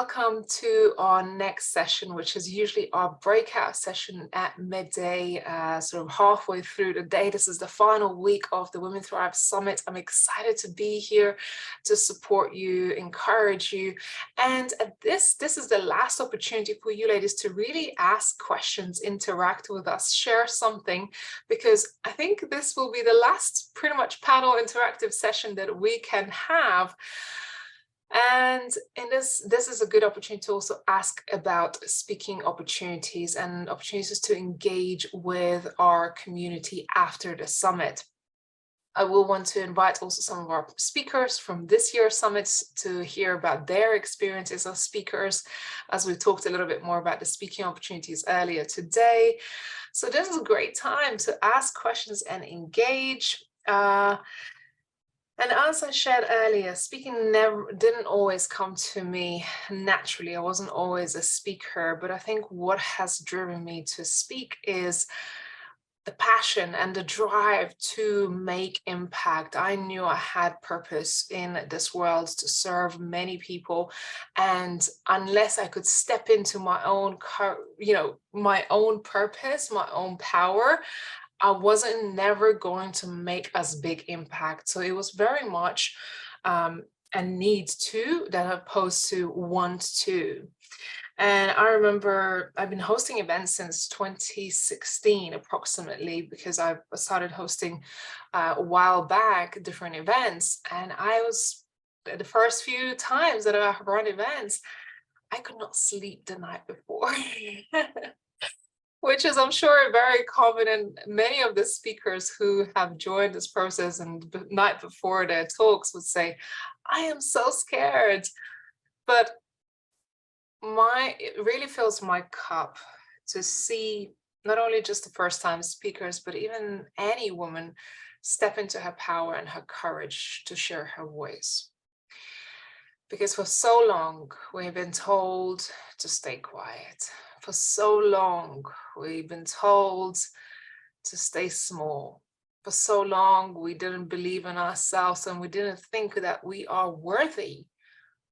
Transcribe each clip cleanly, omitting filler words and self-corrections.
welcome to our next session, which is usually our breakout session at midday, sort of halfway through the day. This is the final week of the Women Thrive Summit. I'm excited to be here to support you, encourage you. And this is the last opportunity for you ladies to really ask questions, interact with us, share something, because I think this will be the last pretty much panel interactive session that we can have. And in this is a good opportunity to also ask about speaking opportunities and opportunities to engage with our community after the summit. I will want to invite also some of our speakers from this year's summits to hear about their experiences as speakers, as we talked a little bit more about the speaking opportunities earlier today. So this is a great time to ask questions and engage. And as I shared earlier, speaking didn't always come to me naturally. I wasn't always a speaker, but I think what has driven me to speak is the passion and the drive to make impact. I knew I had purpose in this world to serve many people, and unless I could step into my own, my own purpose, my own power, I wasn't never going to make as big impact. So it was very much a need to that opposed to want to. And I remember I've been hosting events since 2016 approximately, because I started hosting a while back different events. And I was, the first few times that I run events, I could not sleep the night before. Which is, I'm sure, very common in many of the speakers who have joined this process, and the night before their talks would say, I am so scared. But it really fills my cup to see not only just the first time speakers, but even any woman step into her power and her courage to share her voice. Because for so long, we've been told to stay quiet. For so long, we've been told to stay small. For so long, we didn't believe in ourselves, and we didn't think that we are worthy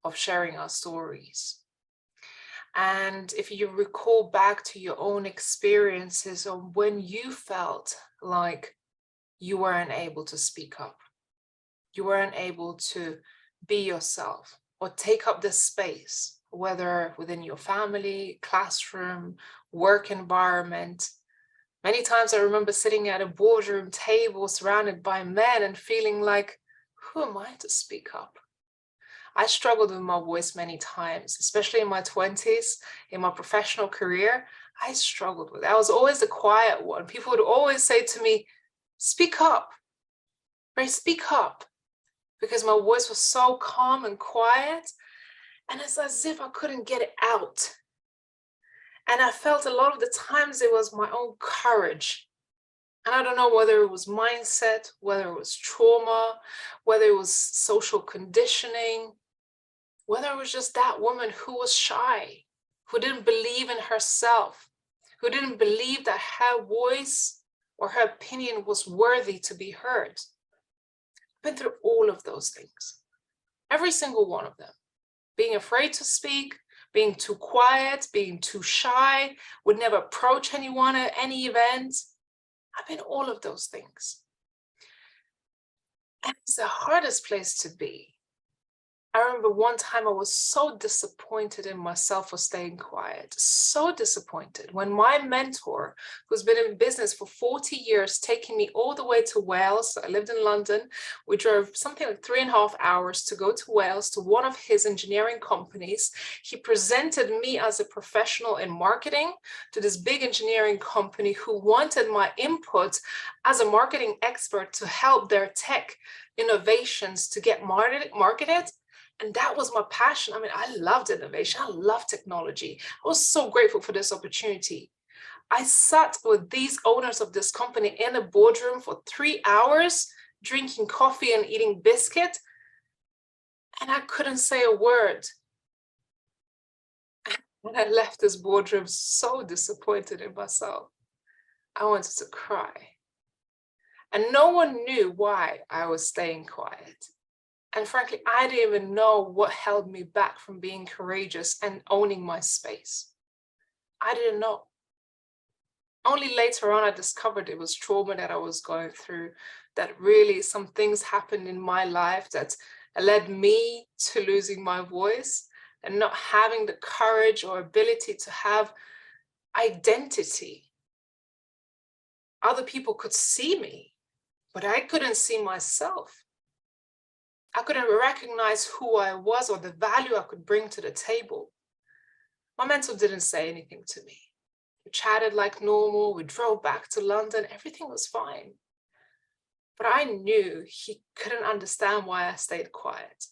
of sharing our stories. And if you recall back to your own experiences of when you felt like you weren't able to speak up, you weren't able to be yourself or take up this space, whether within your family, classroom, work environment. Many times I remember sitting at a boardroom table surrounded by men and feeling like, who am I to speak up? I struggled with my voice many times, especially in my 20s, in my professional career. I struggled with it. I was always the quiet one. People would always say to me, speak up, Ray, speak up, because my voice was so calm and quiet. And it's as if I couldn't get it out. And I felt a lot of the times it was my own courage. And I don't know whether it was mindset, whether it was trauma, whether it was social conditioning, whether it was just that woman who was shy, who didn't believe in herself, who didn't believe that her voice or her opinion was worthy to be heard. I've been through all of those things, every single one of them. Being afraid to speak, being too quiet, being too shy, would never approach anyone at any event. I've been all of those things. And it's the hardest place to be. I remember one time I was so disappointed in myself for staying quiet, so disappointed when my mentor, who's been in business for 40 years, taking me all the way to Wales. I lived in London. We drove something like 3.5 hours to go to Wales to one of his engineering companies. He presented me as a professional in marketing to this big engineering company who wanted my input as a marketing expert to help their tech innovations to get marketed. And that was my passion. I mean, I loved innovation. I loved technology. I was so grateful for this opportunity. I sat with these owners of this company in a boardroom for 3 hours, drinking coffee and eating biscuit. And I couldn't say a word. And I left this boardroom so disappointed in myself. I wanted to cry. And no one knew why I was staying quiet. And frankly, I didn't even know what held me back from being courageous and owning my space. I didn't know. Only later on, I discovered it was trauma that I was going through, that really some things happened in my life that led me to losing my voice and not having the courage or ability to have identity. Other people could see me, but I couldn't see myself. I couldn't recognize who I was or the value I could bring to the table. My mentor didn't say anything to me. We chatted like normal. We drove back to London. Everything was fine. But I knew he couldn't understand why I stayed quiet,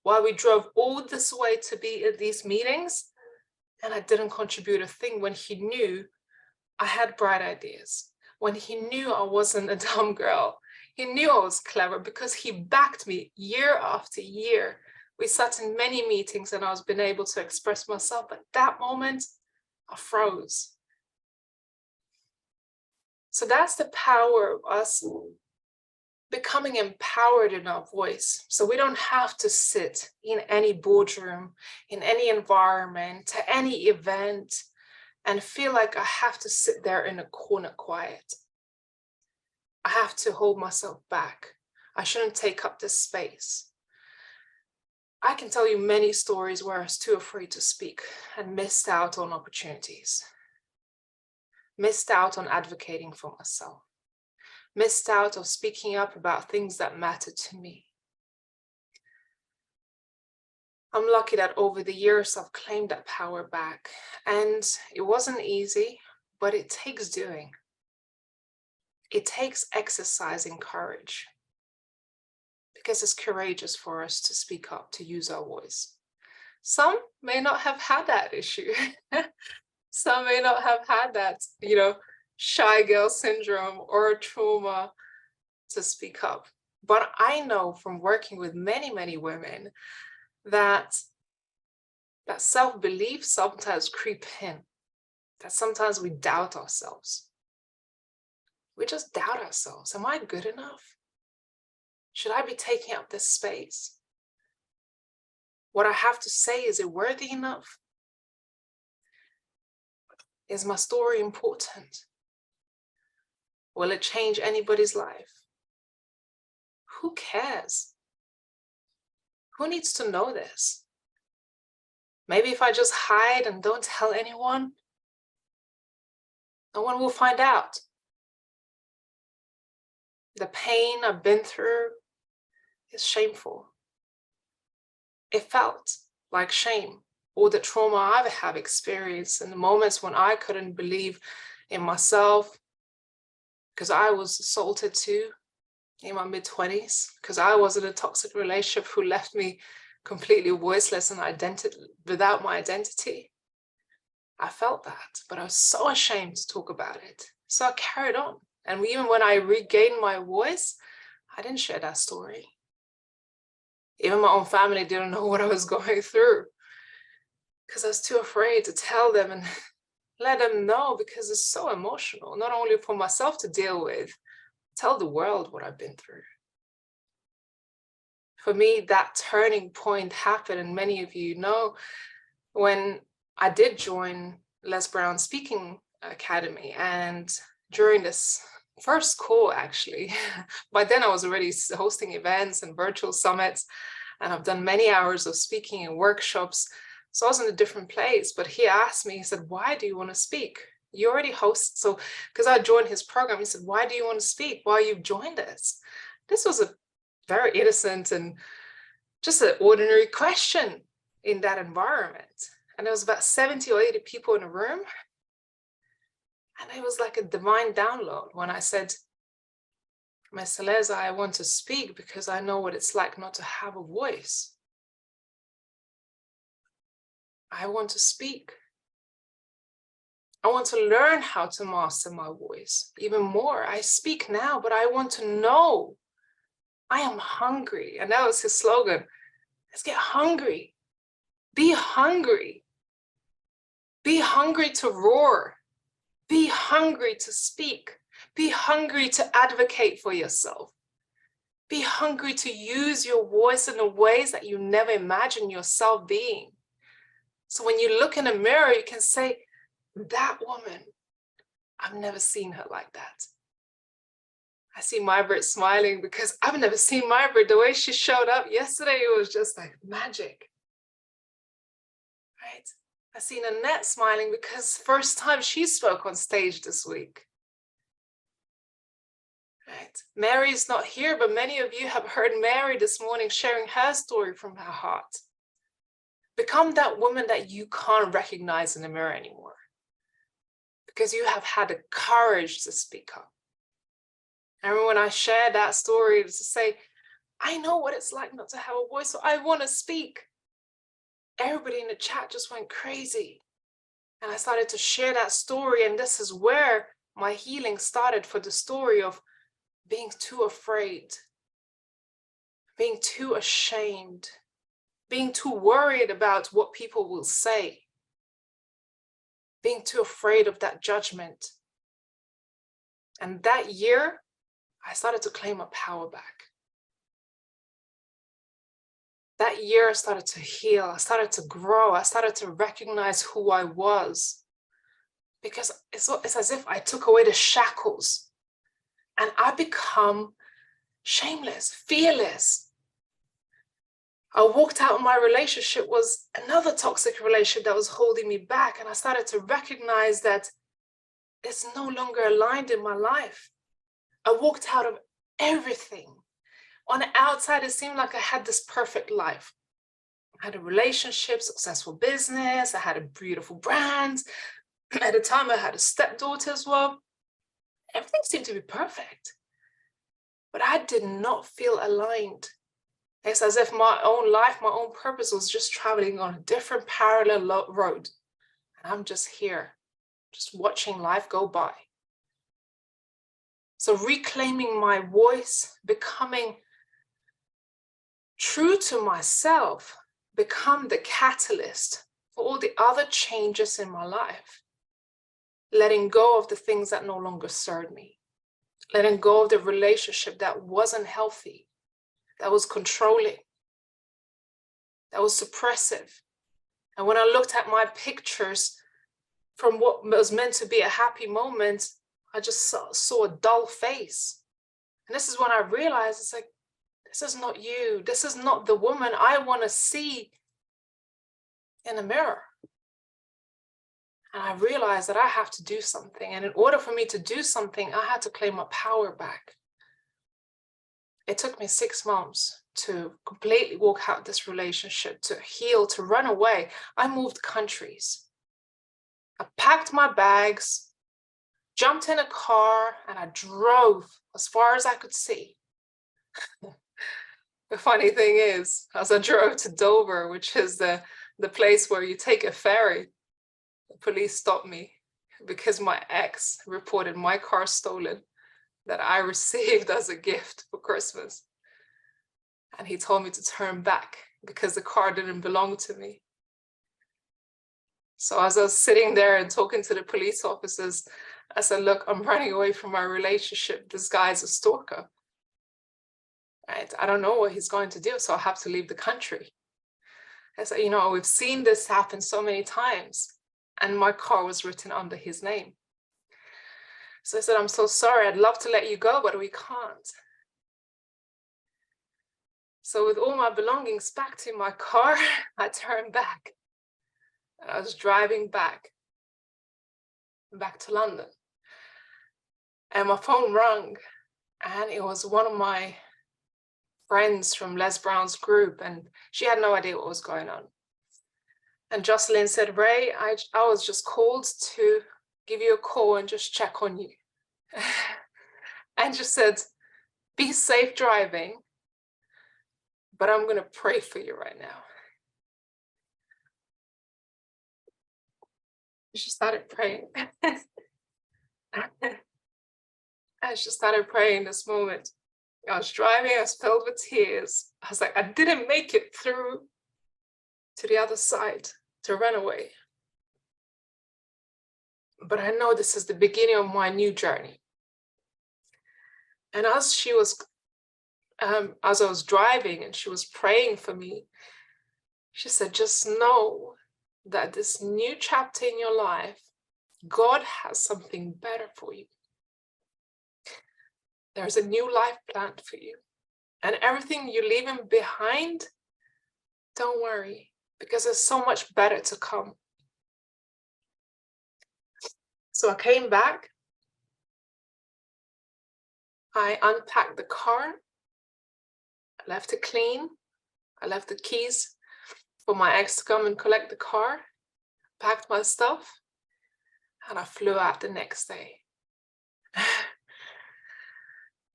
why we drove all this way to be at these meetings, and I didn't contribute a thing when he knew I had bright ideas, when he knew I wasn't a dumb girl. He knew I was clever because he backed me year after year. We sat in many meetings and I was been able to express myself. But that moment, I froze. So that's the power of us becoming empowered in our voice. So we don't have to sit in any boardroom, in any environment, to any event, and feel like I have to sit there in a corner quiet. I have to hold myself back. I shouldn't take up this space. I can tell you many stories where I was too afraid to speak and missed out on opportunities, missed out on advocating for myself, missed out on speaking up about things that mattered to me. I'm lucky that over the years I've claimed that power back, and it wasn't easy, but it takes doing. It takes exercising courage, because it's courageous for us to speak up, to use our voice. Some may not have had that issue. Some may not have had that, shy girl syndrome or trauma to speak up. But I know from working with many, many women that self-belief sometimes creep in, that sometimes we doubt ourselves. We just doubt ourselves. Am I good enough? Should I be taking up this space? What I have to say, is it worthy enough? Is my story important? Will it change anybody's life? Who cares? Who needs to know this? Maybe if I just hide and don't tell anyone, no one will find out. The pain I've been through is shameful. It felt like shame. All the trauma I have experienced and the moments when I couldn't believe in myself because I was assaulted too in my mid-20s, because I was in a toxic relationship who left me completely voiceless and without my identity. I felt that, but I was so ashamed to talk about it. So I carried on. And even when I regained my voice, I didn't share that story. Even my own family didn't know what I was going through because I was too afraid to tell them and let them know, because it's so emotional, not only for myself to deal with, tell the world what I've been through. For me, that turning point happened, and many of you know, when I did join Les Brown Speaking Academy. And during this first call, actually, by then I was already hosting events and virtual summits, and I've done many hours of speaking and workshops. So I was in a different place, but he asked me, he said, why do you want to speak? You already host. So, because I joined his program, he said, why do you want to speak? Why you've joined us? This was a very innocent and just an ordinary question in that environment. And there was about 70 or 80 people in the room. And it was like a divine download when I said, Miss Celeza, I want to speak because I know what it's like not to have a voice. I want to speak. I want to learn how to master my voice even more. I speak now, but I want to know. I am hungry. And that was his slogan. Let's get hungry. Be hungry. Be hungry to roar. Be hungry to speak. Be hungry to advocate for yourself. Be hungry to use your voice in the ways that you never imagined yourself being. So when you look in a mirror, you can say, that woman, I've never seen her like that. I see Mybrit smiling because I've never seen Mybrit. The way she showed up yesterday, it was just like magic, right? I seen Annette smiling because first time she spoke on stage this week. Right. Mary's not here, but many of you have heard Mary this morning sharing her story from her heart. Become that woman that you can't recognize in the mirror anymore because you have had the courage to speak up. I remember when I shared that story to say, I know what it's like not to have a voice, so I want to speak. Everybody in the chat just went crazy. And I started to share that story. And this is where my healing started, for the story of being too afraid, being too ashamed, being too worried about what people will say, being too afraid of that judgment. And that year, I started to claim my power back. That year, I started to heal. I started to grow. I started to recognize who I was. Because it's as if I took away the shackles and I become shameless, fearless. I walked out of my relationship, was another toxic relationship that was holding me back. And I started to recognize that it's no longer aligned in my life. I walked out of everything. On the outside, it seemed like I had this perfect life. I had a relationship, successful business. I had a beautiful brand. At the time, I had a stepdaughter as well. Everything seemed to be perfect. But I did not feel aligned. It's as if my own life, my own purpose was just traveling on a different parallel road. And I'm just here, just watching life go by. So reclaiming my voice, becoming true to myself, become the catalyst for all the other changes in my life. Letting go of the things that no longer served me. Letting go of the relationship that wasn't healthy, that was controlling, that was suppressive. And when I looked at my pictures from what was meant to be a happy moment, I just saw a dull face. And this is when I realized, it's like, this is not you. This is not the woman I want to see in the mirror. And I realized that I have to do something. And in order for me to do something, I had to claim my power back. It took me 6 months to completely walk out this relationship, to heal, to run away. I moved countries. I packed my bags, jumped in a car, and I drove as far as I could see. The funny thing is, as I drove to Dover, which is the place where you take a ferry, the police stopped me because my ex reported my car stolen that I received as a gift for Christmas. And he told me to turn back because the car didn't belong to me. So as I was sitting there and talking to the police officers, I said, look, I'm running away from my relationship. This guy's a stalker. Right? I don't know what he's going to do, so I have to leave the country. I said, we've seen this happen so many times. And my car was written under his name. So I said, I'm so sorry, I'd love to let you go, but we can't. So with all my belongings packed in my car, I turned back. And I was driving back to London. And my phone rang, and it was one of my friends from Les Brown's group, and she had no idea what was going on. And Jocelyn said, Ray, I was just called to give you a call and just check on you. And just said, be safe driving, but I'm going to pray for you right now. She started praying. I just started praying this moment. I was driving, I was filled with tears. I was like, I didn't make it through to the other side to run away. But I know this is the beginning of my new journey. And as she was as I was driving and she was praying for me, she said, just know that this new chapter in your life, God has something better for you. There's a new life planned for you. And everything you're leaving behind, don't worry, because there's so much better to come. So I came back. I unpacked the car. I left it clean. I left the keys for my ex to come and collect the car, packed my stuff, and I flew out the next day.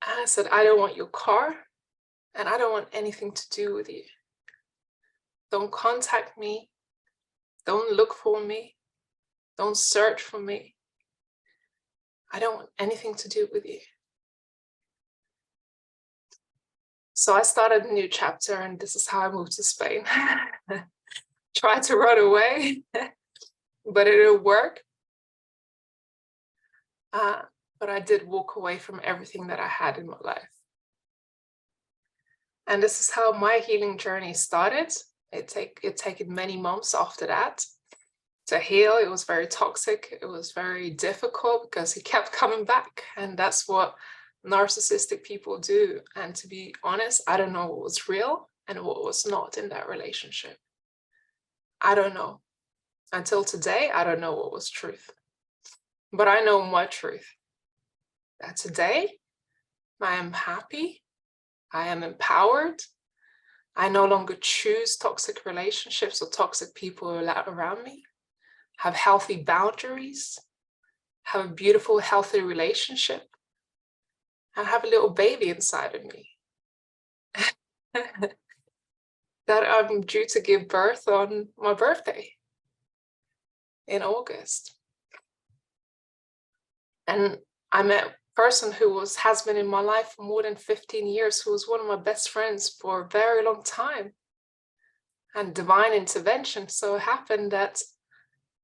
I said, I don't want your car, and I don't want anything to do with you. Don't contact me. Don't look for me. Don't search for me. I don't want anything to do with you. So I started a new chapter, and this is how I moved to Spain. Tried to run away, but it didn't work. But I did walk away from everything that I had in my life. And this is how my healing journey started. It taken many months after that to heal. It was very toxic. It was very difficult because he kept coming back. And that's what narcissistic people do. And to be honest, I don't know what was real and what was not in that relationship. I don't know. Until today, I don't know what was truth. But I know my truth. That today, I am happy. I am empowered. I no longer choose toxic relationships or toxic people around me. Have healthy boundaries. Have a beautiful, healthy relationship. And have a little baby inside of me that I'm due to give birth on my birthday in August. And I met a person who has been in my life for more than 15 years, who was one of my best friends for a very long time. And divine intervention. So it happened that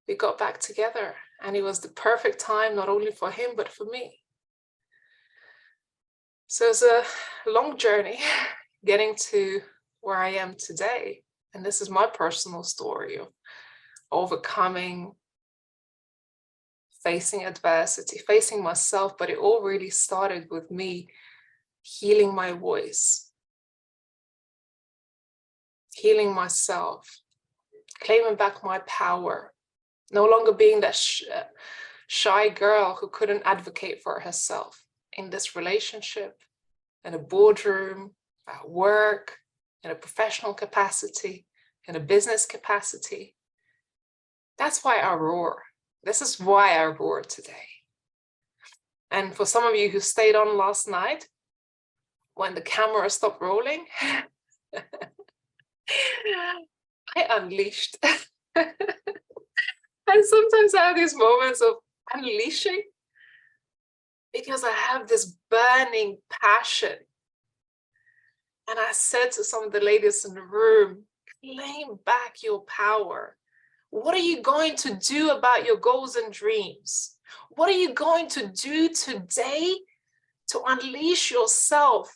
we got back together, and it was the perfect time, not only for him, but for me. So it's a long journey getting to where I am today. And this is my personal story of overcoming, facing adversity, facing myself. But it all really started with me healing my voice, healing myself, claiming back my power, no longer being that shy girl who couldn't advocate for herself in this relationship, in a boardroom, at work, in a professional capacity, in a business capacity. That's why I roar. This is why I roar today. And for some of you who stayed on last night, when the camera stopped rolling, I unleashed. And sometimes I have these moments of unleashing because I have this burning passion. And I said to some of the ladies in the room, claim back your power. What are you going to do about your goals and dreams? What are you going to do today to unleash yourself?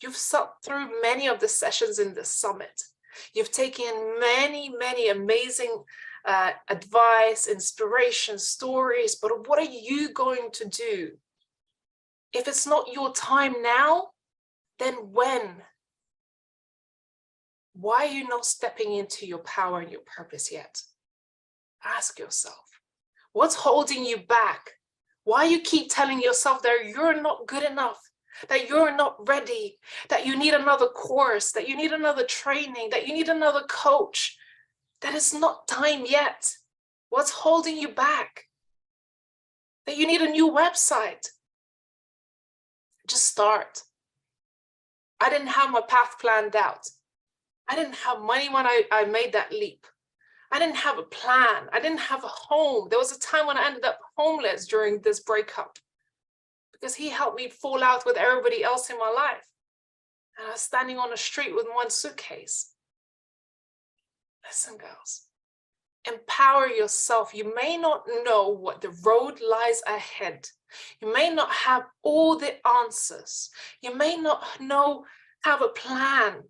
You've sat through many of the sessions in the summit. You've taken many, many amazing advice, inspiration, stories, but what are you going to do? If it's not your time now, then when? Why are you not stepping into your power and your purpose yet? Ask yourself, what's holding you back? Why you keep telling yourself that you're not good enough, that you're not ready, that you need another course, that you need another training, that you need another coach, that it's not time yet? What's holding you back? That you need a new website? Just start. I didn't have my path planned out. I didn't have money when I made that leap. I didn't have a plan. I didn't have a home. There was a time when I ended up homeless during this breakup because he helped me fall out with everybody else in my life. And I was standing on the street with one suitcase. Listen, girls, empower yourself. You may not know what the road lies ahead. You may not have all the answers. You may not know have a plan,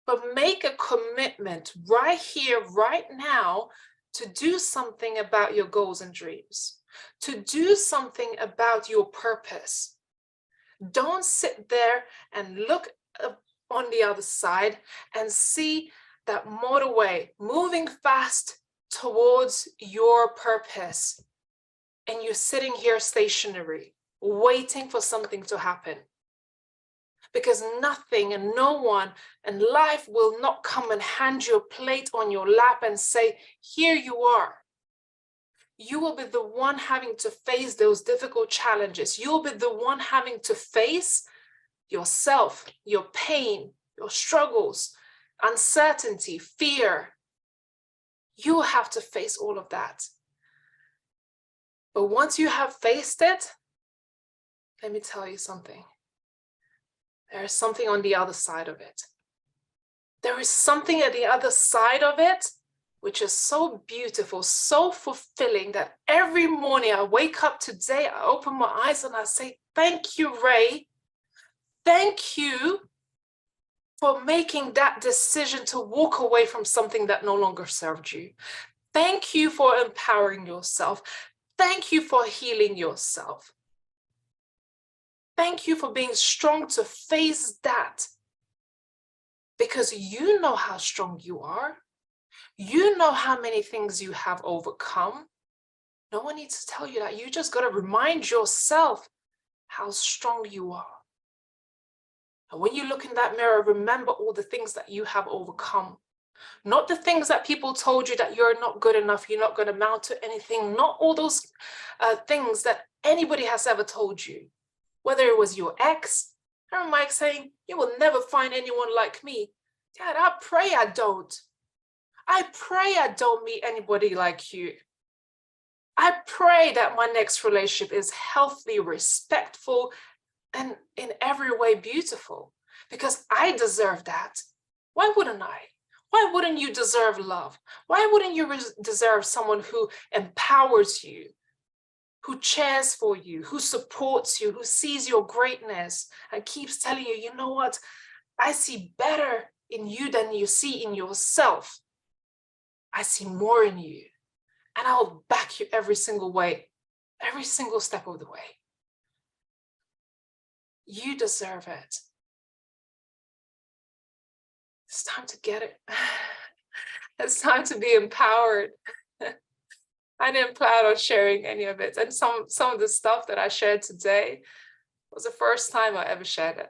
but make a commitment right here, right now, to do something about your goals and dreams, to do something about your purpose. Don't sit there and look on the other side and see that motorway moving fast towards your purpose, and you're sitting here stationary, waiting for something to happen. Because nothing and no one and life will not come and hand you a plate on your lap and say, here you are. You will be the one having to face those difficult challenges. You'll be the one having to face yourself, your pain, your struggles, uncertainty, fear. You will have to face all of that. But once you have faced it, let me tell you something. There is something on the other side of it. There is something at the other side of it which is so beautiful, so fulfilling, that every morning I wake up today, I open my eyes and I say, thank you, Ray. Thank you for making that decision to walk away from something that no longer served you. Thank you for empowering yourself. Thank you for healing yourself. Thank you for being strong to face that, because you know how strong you are. You know how many things you have overcome. No one needs to tell you that. You just got to remind yourself how strong you are. And when you look in that mirror, remember all the things that you have overcome. Not the things that people told you that you're not good enough, you're not going to amount to anything. Not all those things that anybody has ever told you. Whether it was your ex, I remember Mike saying, you will never find anyone like me. Dad, I pray I don't. I pray I don't meet anybody like you. I pray that my next relationship is healthy, respectful, and in every way beautiful, because I deserve that. Why wouldn't I? Why wouldn't you deserve love? Why wouldn't you deserve someone who empowers you, who cheers for you, who supports you, who sees your greatness and keeps telling you, you know what? I see better in you than you see in yourself. I see more in you, and I'll back you every single way, every single step of the way. You deserve it. It's time to get it. It's time to be empowered. I didn't plan on sharing any of it. And some of the stuff that I shared today was the first time I ever shared it.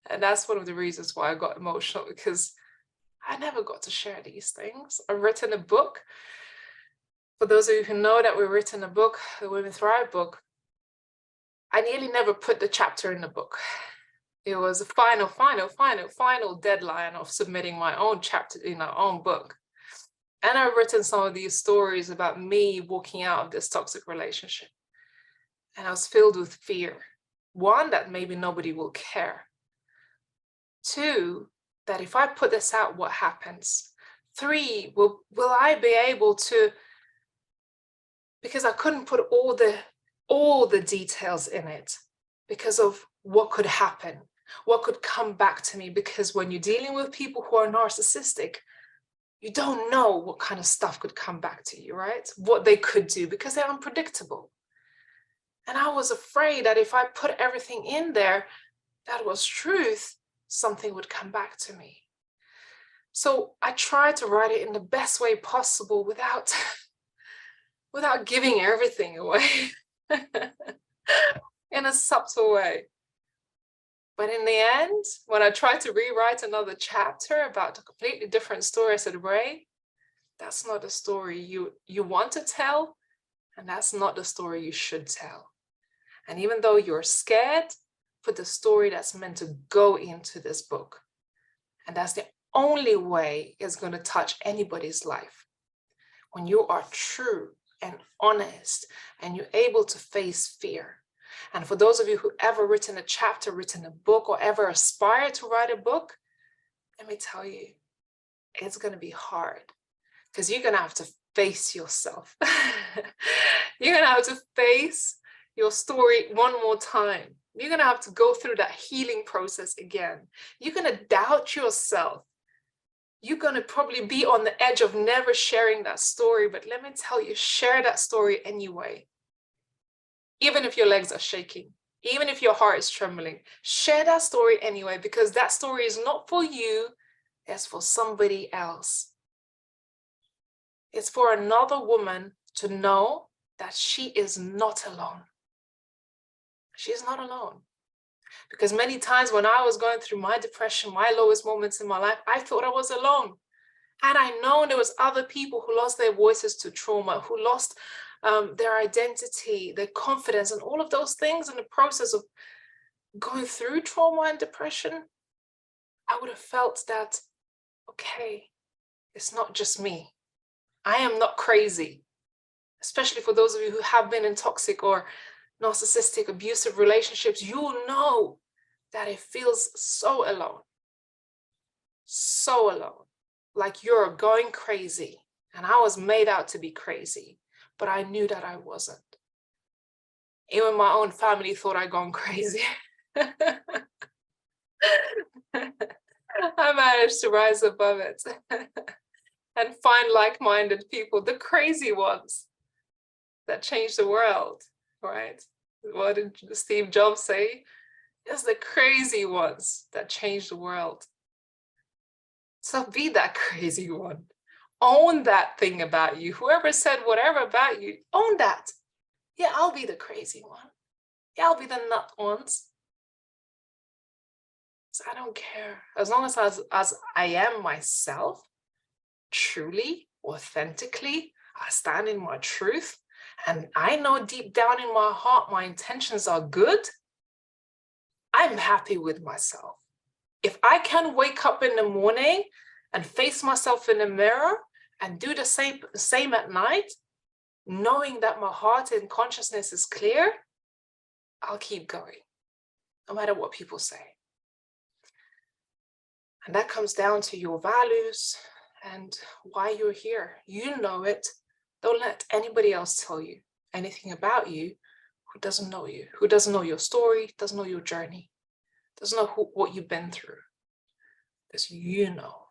And that's one of the reasons why I got emotional, because I never got to share these things. I've written a book. For those of you who know that we've written a book, the Women Thrive book, I nearly never put the chapter in the book. It was a final deadline of submitting my own chapter in our own book. And I've written some of these stories about me walking out of this toxic relationship. And I was filled with fear. One, that maybe nobody will care. Two, that if I put this out, what happens? Three, will I be able to, because I couldn't put all the details in it because of what could happen, what could come back to me. Because when you're dealing with people who are narcissistic, you don't know what kind of stuff could come back to you, right? What they could do, because they're unpredictable. And I was afraid that if I put everything in there that was truth, something would come back to me. So I tried to write it in the best way possible without giving everything away in a subtle way. But in the end, when I tried to rewrite another chapter about a completely different story, I said, Ray, that's not the story you want to tell, and that's not the story you should tell. And even though you're scared, put the story that's meant to go into this book. And that's the only way it's going to touch anybody's life. When you are true and honest and you're able to face fear. And for those of you who ever written a chapter, written a book, or ever aspire to write a book, let me tell you, it's going to be hard, because you're going to have to face yourself. You're going to have to face your story one more time. You're going to have to go through that healing process again. You're going to doubt yourself. You're going to probably be on the edge of never sharing that story. But let me tell you, share that story anyway. Even if your legs are shaking, even if your heart is trembling, share that story anyway, because that story is not for you, it's for somebody else. It's for another woman to know that she is not alone. She is not alone. Because many times when I was going through my depression, my lowest moments in my life, I thought I was alone. And I know there was other people who lost their voices to trauma, who lost their identity, their confidence, and all of those things in the process of going through trauma and depression. I would have felt that, okay, it's not just me. I am not crazy, especially for those of you who have been in toxic or narcissistic, abusive relationships. You will know that it feels so alone, like you're going crazy. And I was made out to be crazy, but I knew that I wasn't. Even my own family thought I'd gone crazy. I managed to rise above it and find like-minded people, the crazy ones that change the world, right? What did Steve Jobs say? It's the crazy ones that change the world. So be that crazy one. Own that thing about you. Whoever said whatever about you, own that. Yeah, I'll be the crazy one. Yeah, I'll be the nut ones. So I don't care. As long as I am myself, truly, authentically, I stand in my truth, and I know deep down in my heart my intentions are good, I'm happy with myself. If I can wake up in the morning and face myself in the mirror and do the same at night, knowing that my heart and consciousness is clear, I'll keep going, no matter what people say. And that comes down to your values and why you're here. You know it. Don't let anybody else tell you anything about you who doesn't know you, who doesn't know your story, doesn't know your journey, doesn't know what you've been through. Because you know.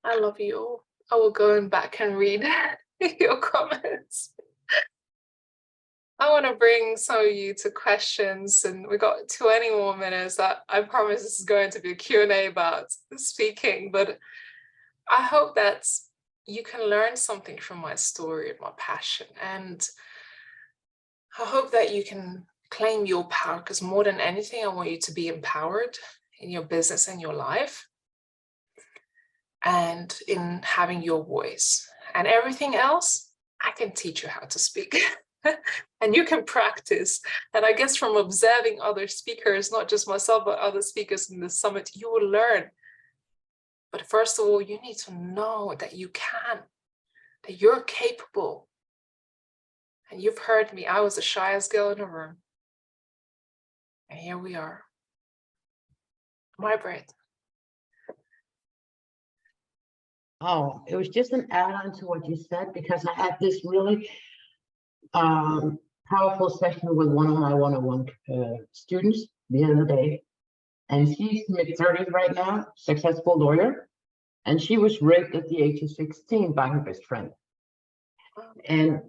I love you all. I will go back and read your comments. I want to bring some of you to questions, and we got 20 more minutes. I promise this is going to be a Q&A about speaking, but I hope that you can learn something from my story and my passion, and I hope that you can claim your power, because more than anything, I want you to be empowered in your business and your life and in having your voice. And everything else, I can teach you how to speak. And you can practice. And I guess from observing other speakers, not just myself, but other speakers in the summit, you will learn. But first of all, you need to know that you can, that you're capable. And you've heard me, I was the shyest girl in the room. And here we are. My bread. Oh, it was just an add-on to what you said, because I had this really powerful session with one of my one-on-one students the other day. And she's mid-30s right now, successful lawyer. And she was raped at the age of 16 by her best friend. And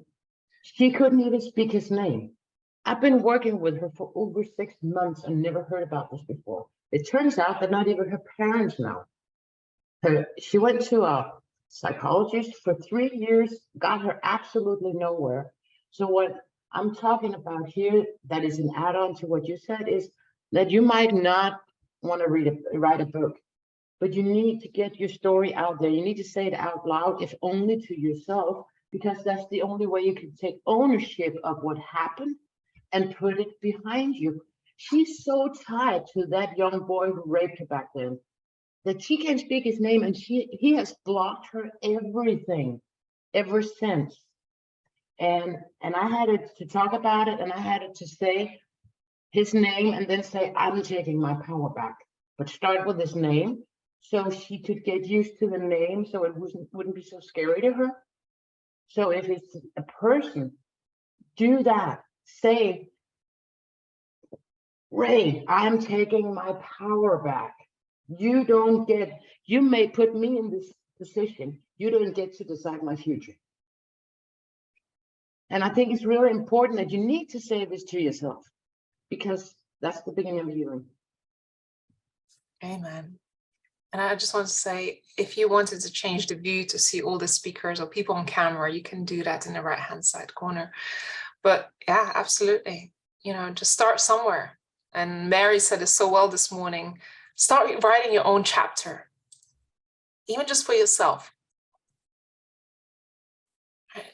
she couldn't even speak his name. I've been working with her for over 6 months and never heard about this before. It turns out that not even her parents know. She went to a psychologist for 3 years, got her absolutely nowhere. So what I'm talking about here, that is an add-on to what you said, is that you might not want to write a book, but you need to get your story out there. You need to say it out loud, if only to yourself, because that's the only way you can take ownership of what happened and put it behind you. She's so tied to that young boy who raped her back then that she can't speak his name, and he has blocked her everything ever since. And I had it to talk about it, and I had it to say his name and then say, I'm taking my power back. But start with his name so she could get used to the name, so it wouldn't be so scary to her. So if it's a person, do that. Say, Ray, I'm taking my power back. You may put me in this position. You don't get to decide my future. And I think it's really important that you need to say this to yourself, because that's the beginning of healing. Amen. And I just want to say, if you wanted to change the view to see all the speakers or people on camera, you can do that in the right-hand side corner. But yeah, absolutely. Just start somewhere. And Mary said it so well this morning. Start writing your own chapter, even just for yourself.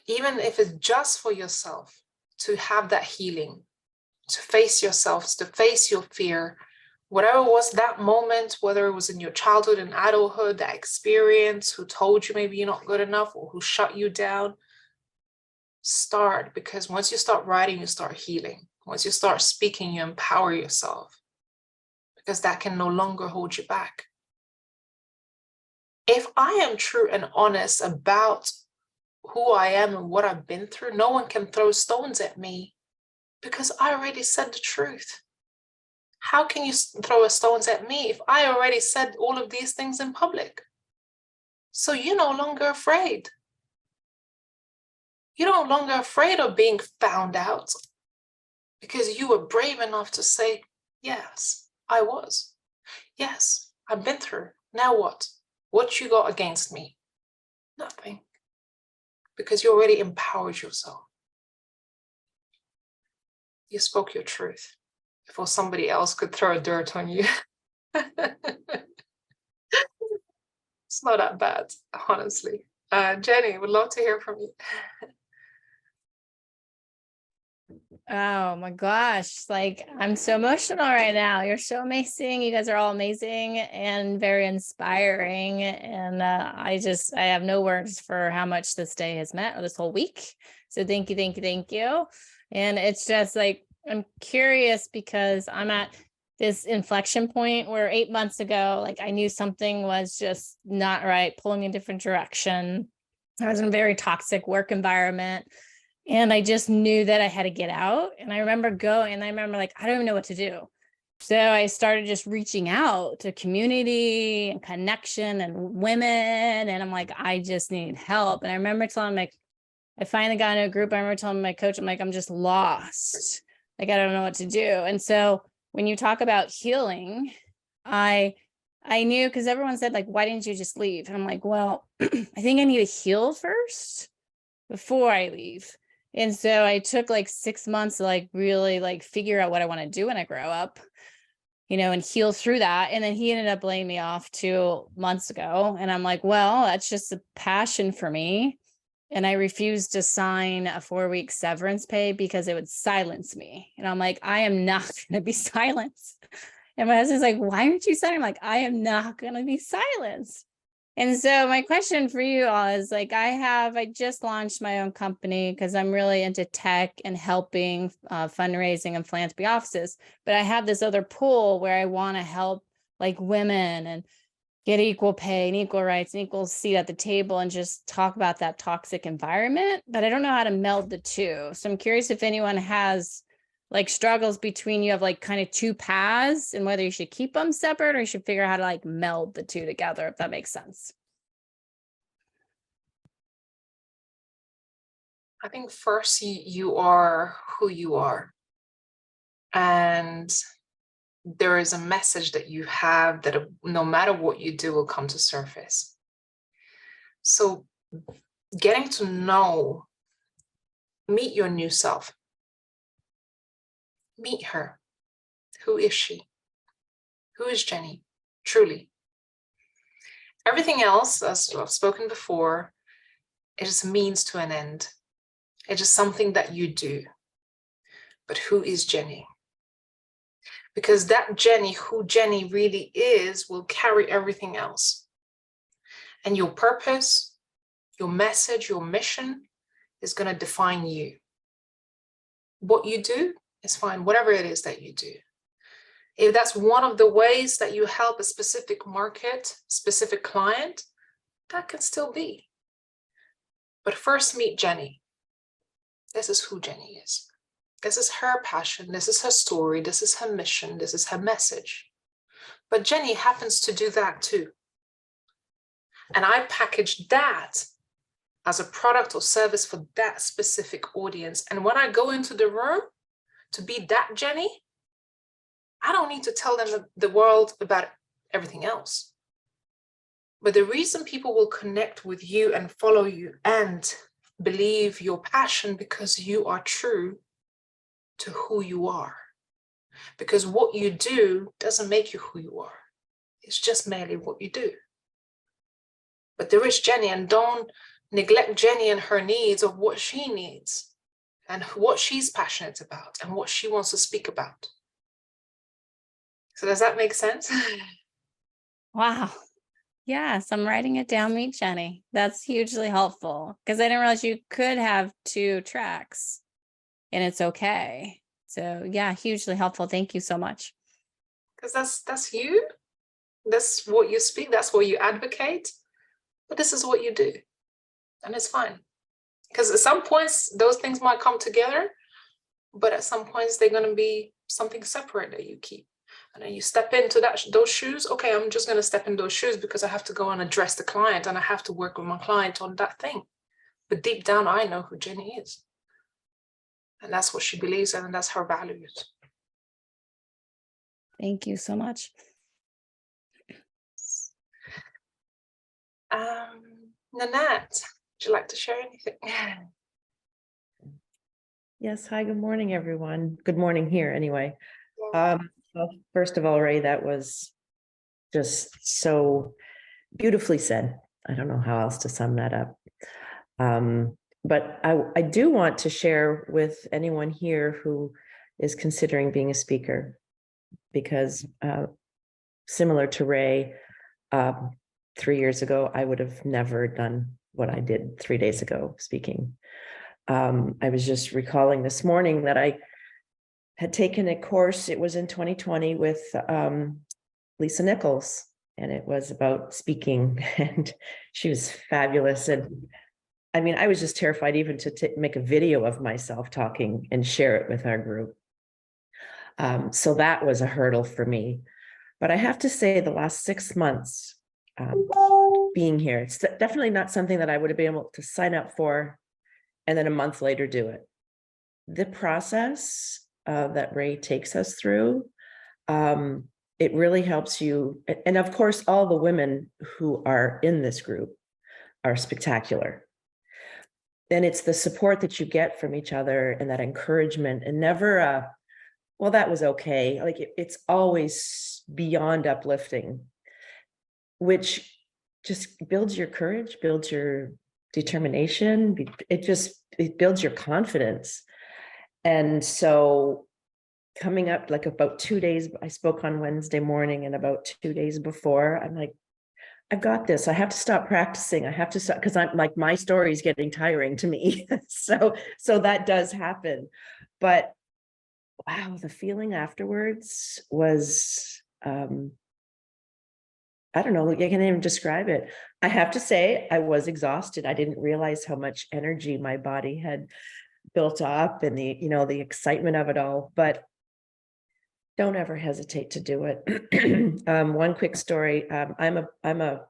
Even if it's just for yourself, to have that healing, to face yourselves, to face your fear, whatever was that moment, whether it was in your childhood and adulthood, that experience, who told you maybe you're not good enough or who shut you down, start, because once you start writing, you start healing. Once you start speaking, you empower yourself, because that can no longer hold you back. If I am true and honest about who I am and what I've been through, no one can throw stones at me, because I already said the truth. How can you throw stones at me if I already said all of these things in public? So you're no longer afraid. You're no longer afraid of being found out, because you were brave enough to say, yes, I was. Yes, I've been through. Now what? What you got against me? Nothing. Because you already empowered yourself. You spoke your truth before somebody else could throw dirt on you. It's not that bad, honestly. Jenny, would love to hear from you. Oh my gosh, I'm so emotional right now. You're so amazing. You guys are all amazing and very inspiring. And I have no words for how much this day has meant, or this whole week. So thank you, thank you, thank you. And it's just I'm curious, because I'm at this inflection point where 8 months ago, I knew something was just not right, pulling me in a different direction. I was in a very toxic work environment. And I just knew that I had to get out. And I remember I don't even know what to do. So I started just reaching out to community and connection and women. And I'm like, I just need help. And I remember telling I finally got into a group. I remember telling my coach, I'm just lost. I don't know what to do. And so when you talk about healing, I knew, because everyone said, why didn't you just leave? And I'm like, well, I think I need to heal first before I leave. And so I took 6 months to really figure out what I want to do when I grow up, and heal through that. And then he ended up laying me off 2 months ago. And I'm like, well, that's just a passion for me. And I refused to sign a 4-week severance pay because it would silence me. And I'm like, I am not going to be silenced. And my husband's like, why aren't you signing? I'm like, I am not going to be silenced. And so my question for you all is I just launched my own company because I'm really into tech and helping fundraising and philanthropy offices. But I have this other pool where I want to help women and get equal pay and equal rights and equal seat at the table, and just talk about that toxic environment. But I don't know how to meld the two. So I'm curious if anyone has struggles between, you have kind of two paths, and whether you should keep them separate or you should figure out how to meld the two together, if that makes sense. I think first you are who you are. And there is a message that you have that no matter what you do will come to surface. So getting to know, meet your new self. Meet her. Who is she? Who is Jenny? Truly. Everything else, as I've spoken before, it is a means to an end. It's just something that you do. But who is Jenny? Because that Jenny, who Jenny really is, will carry everything else. And your purpose, your message, your mission is going to define you. What you do is fine, whatever it is that you do. If that's one of the ways that you help a specific market, specific client, that can still be. But first meet Jenny. This is who Jenny is. This is her passion. This is her story. This is her mission. This is her message. But Jenny happens to do that too. And I package that as a product or service for that specific audience. And when I go into the room to be that Jenny, I don't need to tell them the world about everything else. But the reason people will connect with you and follow you and believe your passion because you are true to who you are. Because what you do doesn't make you who you are. It's just merely what you do. But there is Jenny, and don't neglect Jenny and her needs of what she needs and what she's passionate about and what she wants to speak about. So does that make sense? Wow. Yes, I'm writing it down. Meet Jenny. That's hugely helpful because I didn't realize you could have 2 tracks and it's okay. So yeah, hugely helpful. Thank you so much. Because that's you. That's what you speak. That's what you advocate. But this is what you do. And it's fine. Because at some points, those things might come together. But at some points, they're going to be something separate that you keep. And then you step into those shoes. Okay, I'm just going to step in those shoes because I have to go and address the client and I have to work with my client on that thing. But deep down, I know who Jenny is. And that's what she believes in, and that's her values. Thank you so much. Nanette, would you like to share anything? Yes. Hi, good morning, everyone. Good morning here anyway. Yeah. Well, first of all, Ray, that was just so beautifully said. I don't know how else to sum that up. But I do want to share with anyone here who is considering being a speaker, because similar to Ray, 3 years ago, I would have never done what I did 3 days ago speaking. I was just recalling this morning that I had taken a course, it was in 2020 with Lisa Nichols, and it was about speaking, and she was fabulous. And I mean, I was just terrified even to make a video of myself talking and share it with our group. So that was a hurdle for me. But I have to say the last 6 months being here, it's definitely not something that I would have been able to sign up for and then a month later do it. The process that Ray takes us through, it really helps you. And of course, all the women who are in this group are spectacular. And it's the support that you get from each other and that encouragement, and never, well, that was okay. Like it's always beyond uplifting, which just builds your courage, builds your determination. It builds your confidence. And so coming up like about 2 days, I spoke on Wednesday morning, and about 2 days before, I'm like, I've got this. I have to stop practicing. I have to stop, because I'm like, my story is getting tiring to me. so that does happen. But wow, the feeling afterwards was, I don't know, I can't even describe it. I have to say I was exhausted. I didn't realize how much energy my body had built up, and the excitement of it all. But don't ever hesitate to do it. One quick story. I'm a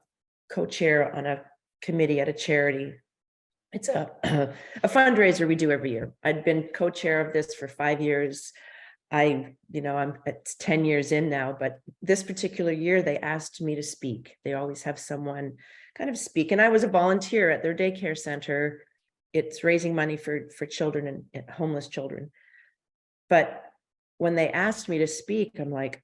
co-chair on a committee at a charity. It's a fundraiser we do every year. I'd been co-chair of this for 5 years. It's 10 years in now, but this particular year they asked me to speak. They always have someone kind of speak. And I was a volunteer at their daycare center. It's raising money for children and homeless children. But when they asked me to speak, I'm like,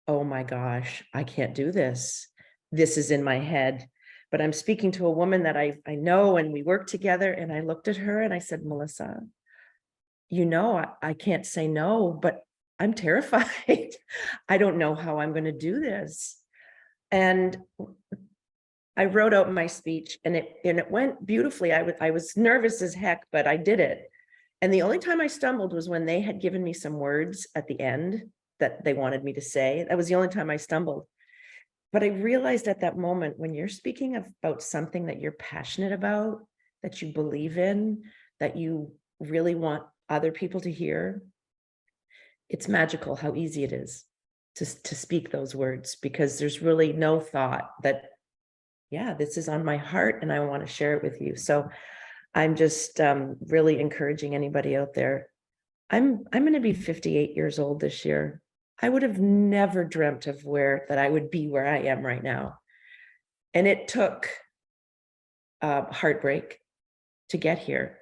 oh my gosh, I can't do this. This is in my head. But I'm speaking to a woman that I know, and we work together. And I looked at her and I said, Melissa, I can't say no, but I'm terrified. I don't know how I'm going to do this. And I wrote out my speech, and it went beautifully. I was nervous as heck, but I did it. And the only time I stumbled was when they had given me some words at the end that they wanted me to say. That was the only time I stumbled. But I realized at that moment, when you're speaking about something that you're passionate about, that you believe in, that you really want other people to hear, it's magical how easy it is to speak those words, because there's really no thought that, yeah, this is on my heart and I want to share it with you. So I'm just really encouraging anybody out there. I'm going to be 58 years old this year. I would have never dreamt of that I would be where I am right now. And it took heartbreak to get here.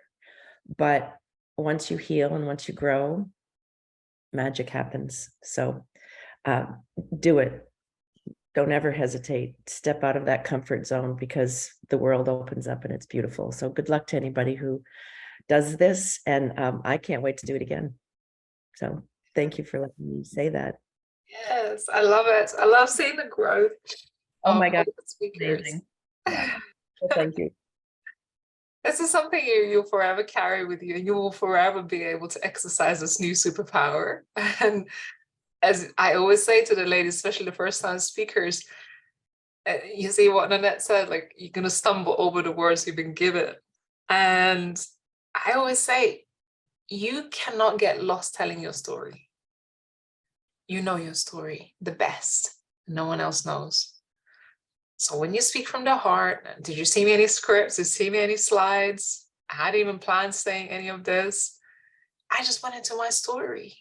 But once you heal and once you grow, magic happens. So do it. Don't ever hesitate. Step out of that comfort zone, because the world opens up and it's beautiful. So good luck to anybody who does this. And I can't wait to do it again. So thank you for letting me say that. Yes, I love it. I love seeing the growth. Oh my God, the speakers. amazing. Yeah. Well, thank you. This is something you'll forever carry with you, and you will forever be able to exercise this new superpower. And as I always say to the ladies, especially the first time speakers, you see what Nanette said, like, you're going to stumble over the words you've been given. And I always say, you cannot get lost telling your story. You know your story the best. No one else knows. So when you speak from the heart, did you see me any scripts? Did you see me any slides? I hadn't even planned saying any of this. I just went into my story.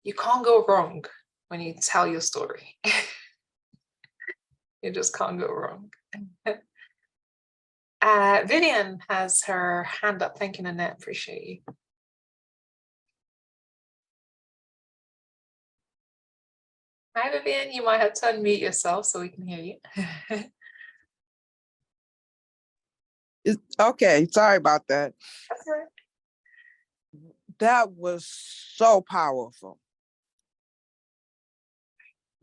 You can't go wrong when you tell your story. You just can't go wrong. Vivian has her hand up. Thank you, Nanette. Appreciate you. Hi, Vivian. You might have to unmute yourself so we can hear you. Okay, sorry about that. That's all right. That was so powerful.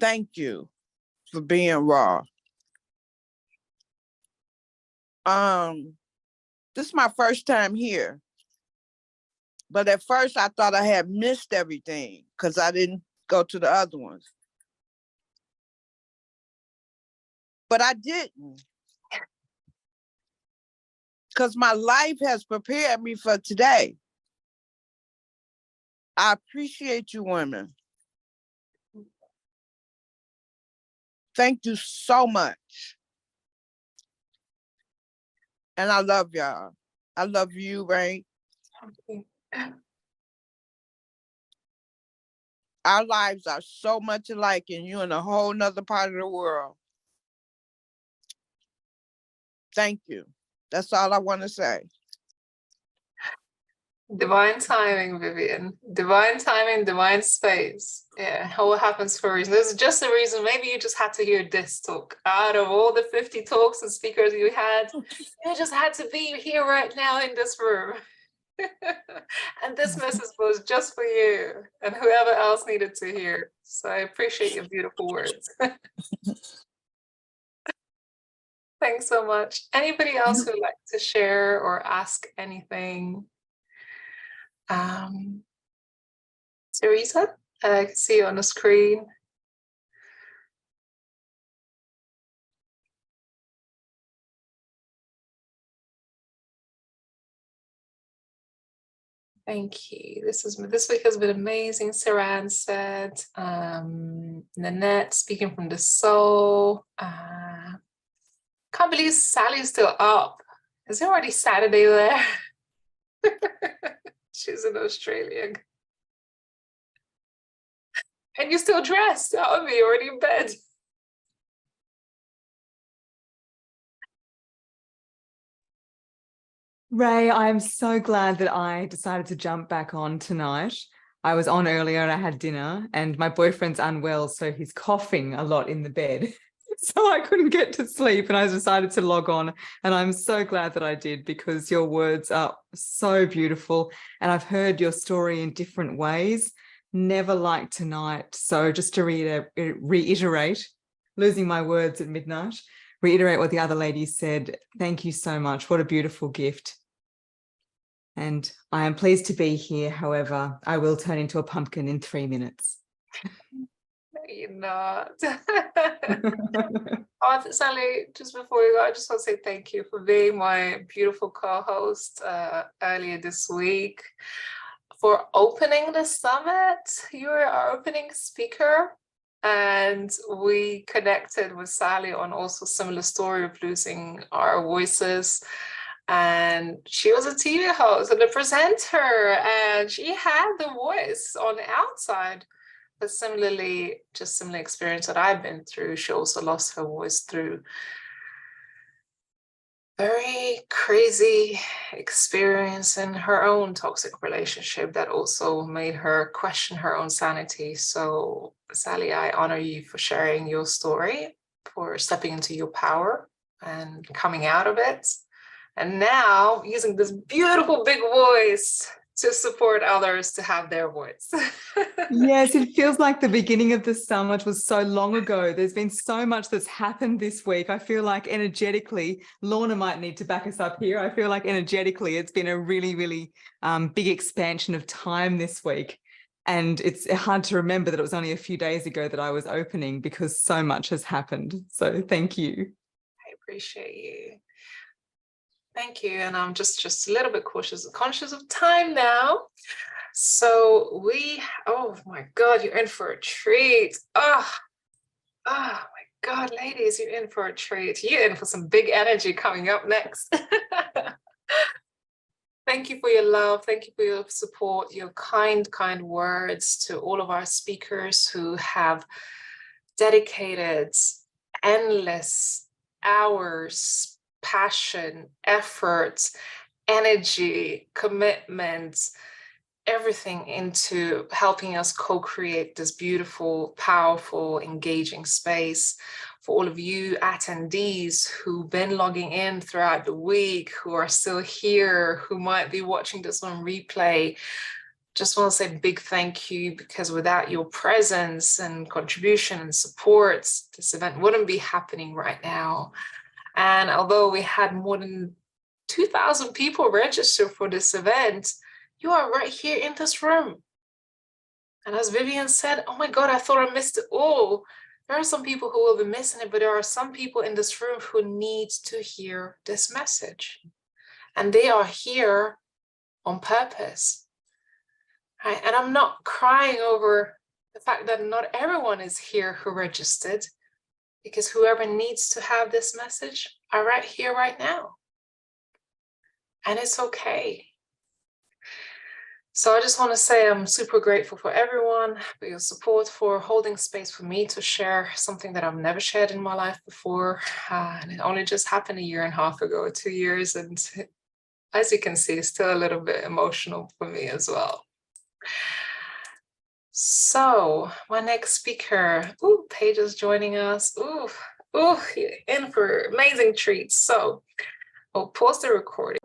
Thank you for being raw. This is my first time here. But at first I thought I had missed everything because I didn't go to the other ones. But I didn't. Because my life has prepared me for today. I appreciate you women. Thank you so much. And I love y'all. I love you, Ray. Okay. Our lives are so much alike, and you're in a whole nother part of the world. Thank you. That's all I want to say. Divine timing, Vivian. Divine timing, divine space. Yeah, all happens for a reason. There's just a reason. Maybe you just had to hear this talk. Out of all the 50 talks and speakers you had, you just had to be here right now in this room. And this message was just for you and whoever else needed to hear. So I appreciate your beautiful words. Thanks so much. Anybody else who'd like to share or ask anything? Teresa, I can see you on the screen. Thank you. This week has been amazing. Saran said, Nanette speaking from the soul. Can't believe Sally's still up. Is it already Saturday there? She's in Australia. And you're still dressed. Oh, you're already in bed. Ray, I'm so glad that I decided to jump back on tonight. I was on earlier and I had dinner, and my boyfriend's unwell, so he's coughing a lot in the bed. So I couldn't get to sleep, and I decided to log on, and I'm so glad that I did, because your words are so beautiful, and I've heard your story in different ways, never like tonight. So just to reiterate, losing my words at midnight, reiterate what the other ladies said. Thank you so much. What a beautiful gift. And I am pleased to be here. However, I will turn into a pumpkin in 3 minutes. You're not. Oh, Sally, just before we go, I just want to say thank you for being my beautiful co-host earlier this week, for opening the summit. You were our opening speaker, and we connected with Sally on also similar story of losing our voices. And she was a TV host and a presenter, and she had the voice on the outside. But similarly, just similar experience that I've been through, she also lost her voice through very crazy experience in her own toxic relationship that also made her question her own sanity. So, Sally, I honor you for sharing your story, for stepping into your power and coming out of it. And now using this beautiful big voice to support others to have their voice. Yes, it feels like the beginning of the summit was so long ago. There's been so much that's happened this week. I feel like energetically, Lorna might need to back us up here. I feel like energetically, it's been a really, really big expansion of time this week. And it's hard to remember that it was only a few days ago that I was opening, because so much has happened. So thank you. I appreciate you. Thank you. And I'm just a little bit conscious of time now. So oh my God, you're in for a treat. Oh my God, ladies, you're in for a treat. You're in for some big energy coming up next. Thank you for your love. Thank you for your support, your kind words to all of our speakers who have dedicated endless hours, passion, effort, energy, commitment, everything into helping us co-create this beautiful, powerful, engaging space. For all of you attendees who've been logging in throughout the week, who are still here, who might be watching this on replay, just want to say big thank you, because without your presence and contribution and support, this event wouldn't be happening right now. And although we had more than 2,000 people register for this event, you are right here in this room. And as Vivian said, oh my God, I thought I missed it all. There are some people who will be missing it, but there are some people in this room who need to hear this message. And they are here on purpose. Right? And I'm not crying over the fact that not everyone is here who registered, because whoever needs to have this message are right here, right now. And it's okay. So I just want to say I'm super grateful for everyone, for your support, for holding space for me to share something that I've never shared in my life before. And it only just happened 1.5 years ago, 2 years. And as you can see, it's still a little bit emotional for me as well. So my next speaker, Paige is joining us. You're in for amazing treats. So I'll pause the recording.